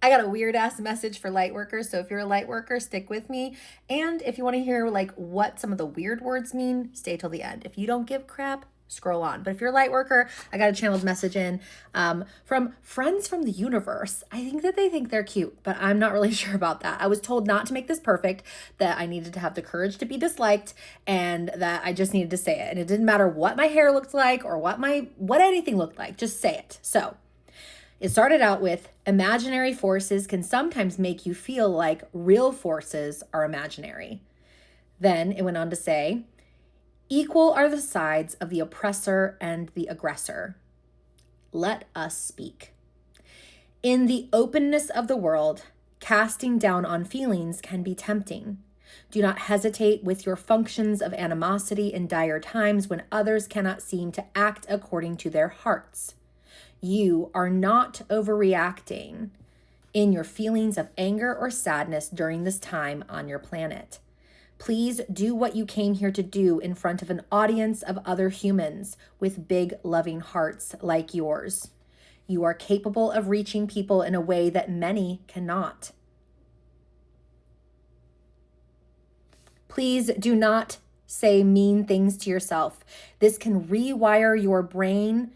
I got a weird ass message for light workers. So if you're a light worker, stick with me. And if you want to hear like what some of the weird words mean, stay till the end. If you don't give crap, scroll on. But if you're a light worker, I got a channeled message in from friends from the universe. I think that they think they're cute, but I'm not really sure about that. I was told not to make this perfect, that I needed to have the courage to be disliked, and that I just needed to say it. And it didn't matter what my hair looked like or what anything looked like. Just say it. So it started out with imaginary forces can sometimes make you feel like real forces are imaginary. Then it went on to say, equal are the sides of the oppressor and the aggressor. Let us speak. In the openness of the world, casting down on feelings can be tempting. Do not hesitate with your functions of animosity in dire times when others cannot seem to act according to their hearts. You are not overreacting in your feelings of anger or sadness during this time on your planet. Please do what you came here to do in front of an audience of other humans with big, loving hearts like yours. You are capable of reaching people in a way that many cannot. Please do not say mean things to yourself. This can rewire your brain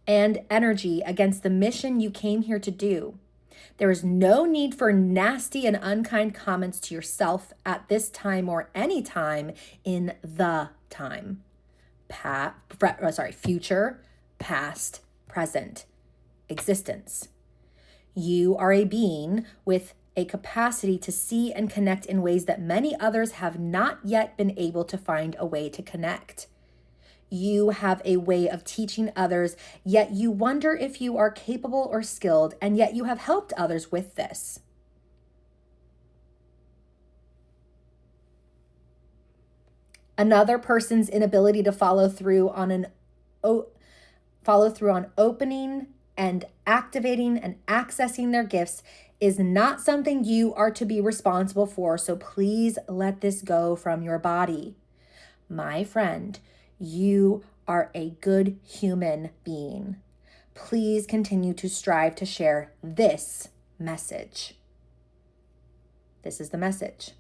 and energy against the mission you came here to do. There is no need for nasty and unkind comments to yourself at this time or any time in the time. Future, past, present, existence. You are a being with a capacity to see and connect in ways that many others have not yet been able to find a way to connect. You have a way of teaching others, yet you wonder if you are capable or skilled, and yet you have helped others with this. Another person's inability to follow through on opening and activating and accessing their gifts is not something you are to be responsible for, so please let this go from your body. My friend, you are a good human being. Please continue to strive to share this message. This is the message.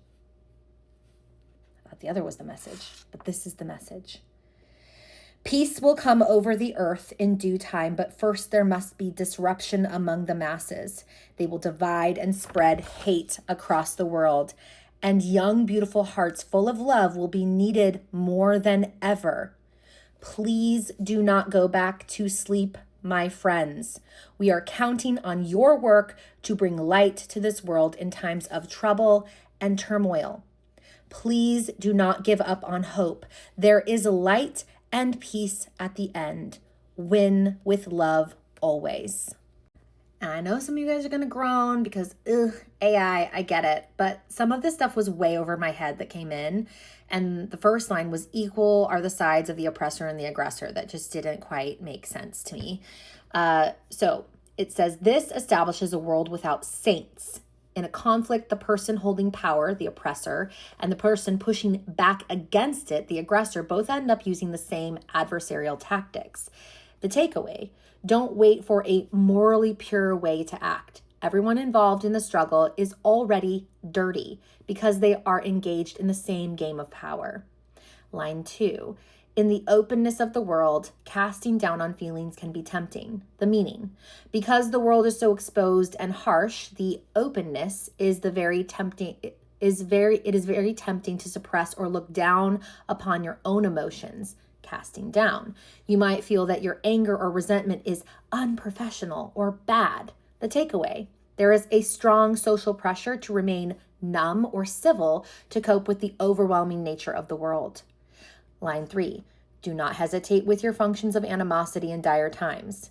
I thought the other was the message, but this is the message. Peace will come over the earth in due time, but first there must be disruption among the masses. They will divide and spread hate across the world. And young, beautiful hearts full of love will be needed more than ever. Please do not go back to sleep, my friends. We are counting on your work to bring light to this world in times of trouble and turmoil. Please do not give up on hope. There is light and peace at the end. Win with love always. And I know some of you guys are going to groan because, AI, I get it. But some of this stuff was way over my head that came in. And the first line was equal are the sides of the oppressor and the aggressor. That just didn't quite make sense to me. So it says, this establishes a world without saints. In a conflict, the person holding power, the oppressor, and the person pushing back against it, the aggressor, both end up using the same adversarial tactics. The takeaway: don't wait for a morally pure way to act. Everyone involved in the struggle is already dirty because they are engaged in the same game of power. Line 2. In the openness of the world, casting down on feelings can be tempting. The meaning: because the world is so exposed and harsh, the openness is very tempting to suppress or look down upon your own emotions. Casting down. You might feel that your anger or resentment is unprofessional or bad. The takeaway: there is a strong social pressure to remain numb or civil to cope with the overwhelming nature of the world. Line 3. Do not hesitate with your functions of animosity in dire times.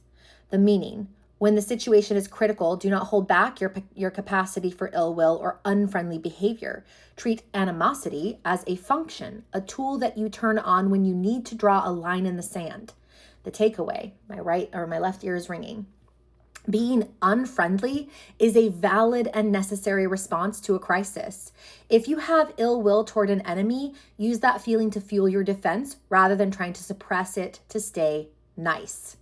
The meaning: when the situation is critical, do not hold back your capacity for ill will or unfriendly behavior. Treat animosity as a function, a tool that you turn on when you need to draw a line in the sand. The takeaway: my left ear is ringing. Being unfriendly is a valid and necessary response to a crisis. If you have ill will toward an enemy, use that feeling to fuel your defense rather than trying to suppress it to stay nice.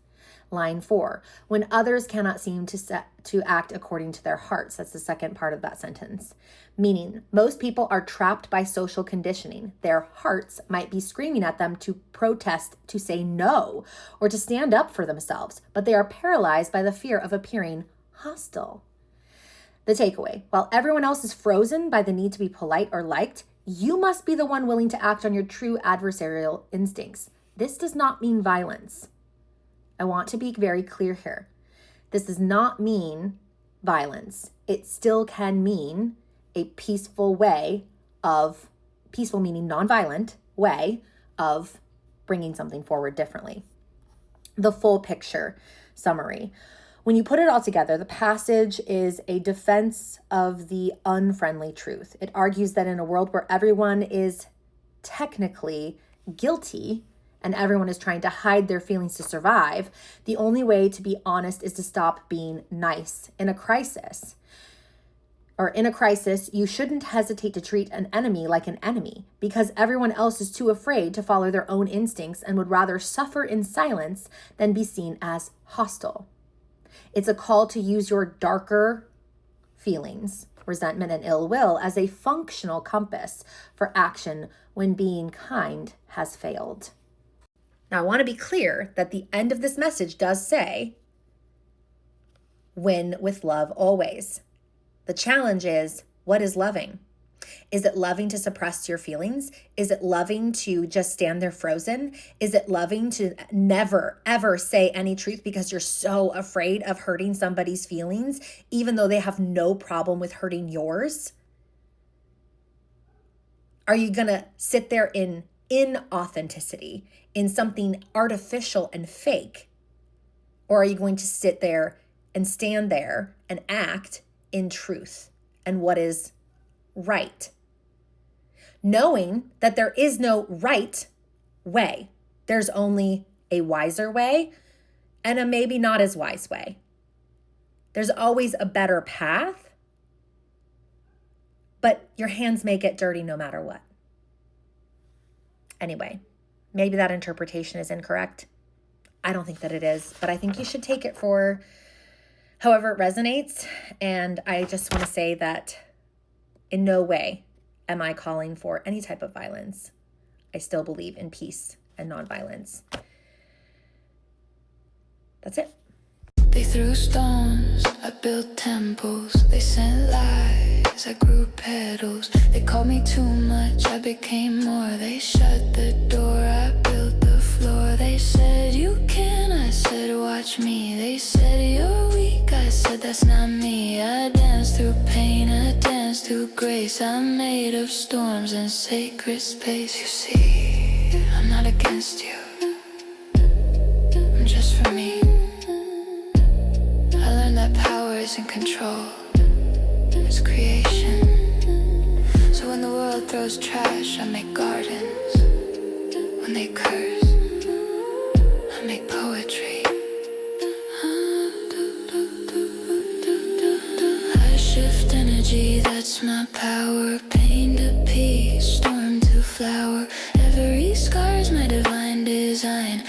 Line 4, when others cannot seem to act according to their hearts. That's the second part of that sentence. Meaning, most people are trapped by social conditioning. Their hearts might be screaming at them to protest, to say no, or to stand up for themselves, but they are paralyzed by the fear of appearing hostile. The takeaway, while everyone else is frozen by the need to be polite or liked, you must be the one willing to act on your true adversarial instincts. This does not mean violence. I want to be very clear here. This does not mean violence. It still can mean a peaceful way of, peaceful meaning nonviolent way of bringing something forward differently. The full picture summary. When you put it all together, the passage is a defense of the unfriendly truth. It argues that in a world where everyone is technically guilty and everyone is trying to hide their feelings to survive, the only way to be honest is to stop being nice in a crisis. Or in a crisis, you shouldn't hesitate to treat an enemy like an enemy because everyone else is too afraid to follow their own instincts and would rather suffer in silence than be seen as hostile. It's a call to use your darker feelings, resentment and ill will, as a functional compass for action when being kind has failed. Now, I want to be clear that the end of this message does say, win with love always. The challenge is, what is loving? Is it loving to suppress your feelings? Is it loving to just stand there frozen? Is it loving to never, ever say any truth because you're so afraid of hurting somebody's feelings, even though they have no problem with hurting yours? Are you going to sit there in inauthenticity, in something artificial and fake? Or are you going to sit there and stand there and act in truth and what is right? Knowing that there is no right way. There's only a wiser way and a maybe not as wise way. There's always a better path, but your hands may get dirty no matter what. Anyway, maybe that interpretation is incorrect. I don't think that it is, but I think you should take it for however it resonates. And I just want to say that in no way am I calling for any type of violence. I still believe in peace and nonviolence. That's it. They threw stones, I built temples. They sent lies, I grew petals. They called me too much, I became more. They shut the door, I built the floor. They said you can, I said watch me. They said you're weak, I said that's not me. I danced through pain, I danced through grace. I'm made of storms and sacred space. You see, I'm not against you, I'm just for me. I learned that power isn't control, it's creation. So when the world throws trash, I make gardens. When they curse, I make poetry. I shift energy, that's my power. Pain to peace, storm to flower. Every scar's my divine design.